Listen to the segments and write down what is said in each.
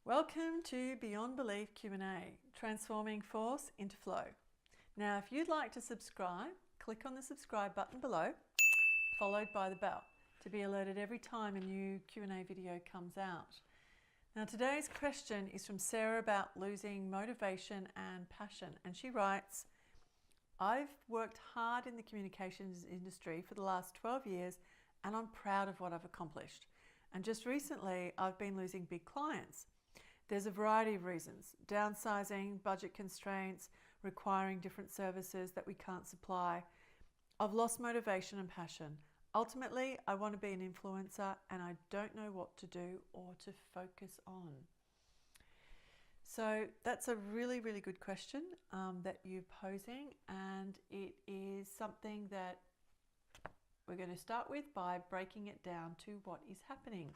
Welcome to Beyond Belief Q&A, transforming force into flow. Now, if you'd like to subscribe, click on the subscribe button below, followed by the bell, to be alerted every time a new Q&A video comes out. Now, today's question is from Sarah about losing motivation and passion. And she writes, I've worked hard in the communications industry for the last 12 years and I'm proud of what I've accomplished. And just recently, I've been losing big clients. There's a variety of reasons: downsizing, budget constraints, requiring different services that we can't supply. I've lost motivation and passion. Ultimately, I want to be an influencer and I don't know what to do or to focus on. So that's a really, really good question that you're posing, and it is something that we're going to start with by breaking it down to what is happening.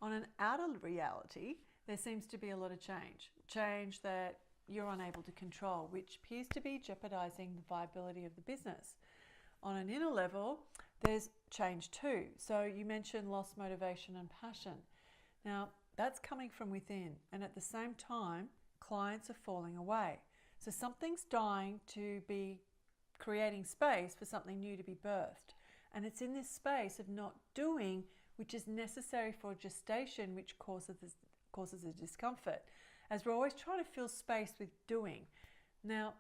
On an outer reality, there seems to be a lot of change that you're unable to control, which appears to be jeopardizing the viability of the business. On an inner level, there's change too. So you mentioned lost motivation and passion. Now, that's coming from within, and at the same time, clients are falling away. So something's dying to be creating space for something new to be birthed. And it's in this space of not doing, which is necessary for gestation, which causes a discomfort, as we're always trying to fill space with doing. Now,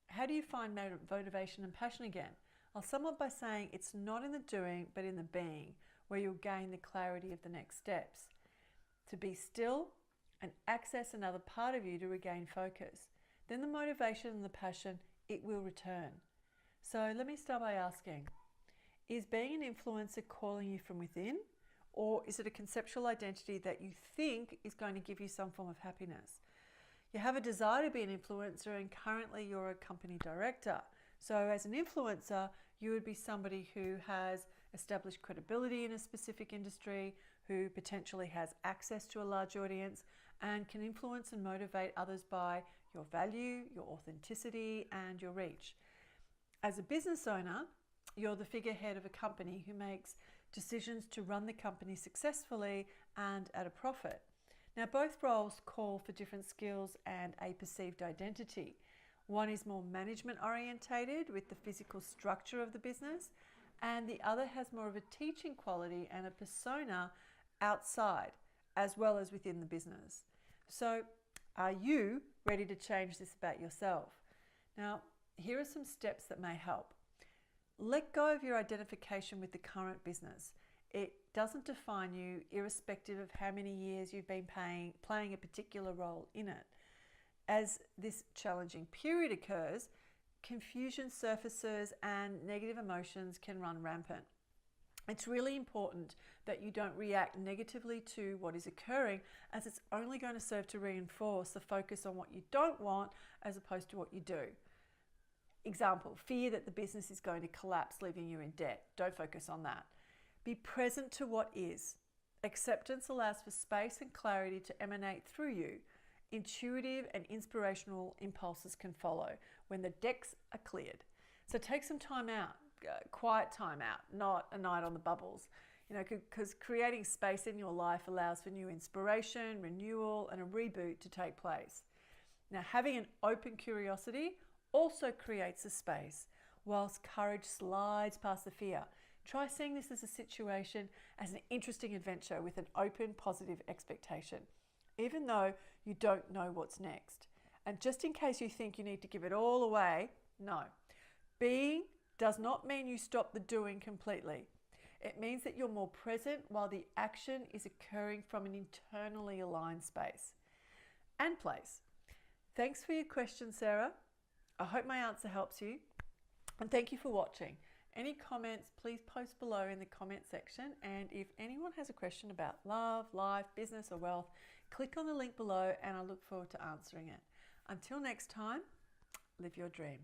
how do you find motivation and passion again? I'll sum up by saying it's not in the doing, but in the being, where you'll gain the clarity of the next steps. To be still and access another part of you to regain focus. Then the motivation and the passion, it will return. So let me start by asking, is being an influencer calling you from within? Or is it a conceptual identity that you think is going to give you some form of happiness? You have a desire to be an influencer, and currently you're a company director. So as an influencer, you would be somebody who has established credibility in a specific industry, who potentially has access to a large audience, and can influence and motivate others by your value, your authenticity, and your reach. As a business owner, you're the figurehead of a company who makes decisions to run the company successfully and at a profit. Now, both roles call for different skills and a perceived identity. One is more management orientated with the physical structure of the business, and the other has more of a teaching quality and a persona outside as well as within the business. So, are you ready to change this about yourself? Now, here are some steps that may help. Let go of your identification with the current business. It doesn't define you, irrespective of how many years you've been playing a particular role in it. As this challenging period occurs, confusion surfaces and negative emotions can run rampant. It's really important that you don't react negatively to what is occurring, as it's only going to serve to reinforce the focus on what you don't want as opposed to what you do. Example, fear that the business is going to collapse, leaving you in debt. Don't focus on that. Be present to what is. Acceptance allows for space and clarity to emanate through you. Intuitive and inspirational impulses can follow when the decks are cleared. So take some time out, quiet time out, not a night on the bubbles. Because creating space in your life allows for new inspiration, renewal, and a reboot to take place. Now, having an open curiosity also creates a space, whilst courage slides past the fear. Try seeing this as a situation as an interesting adventure with an open, positive expectation, even though you don't know what's next. And just in case you think you need to give it all away, no. Being does not mean you stop the doing completely. It means that you're more present while the action is occurring from an internally aligned space and place. Thanks for your question, Sarah. I hope my answer helps you, and thank you for watching. Any comments, please post below in the comment section, and if anyone has a question about love, life, business or wealth, click on the link below and I look forward to answering it. Until next time, live your dream.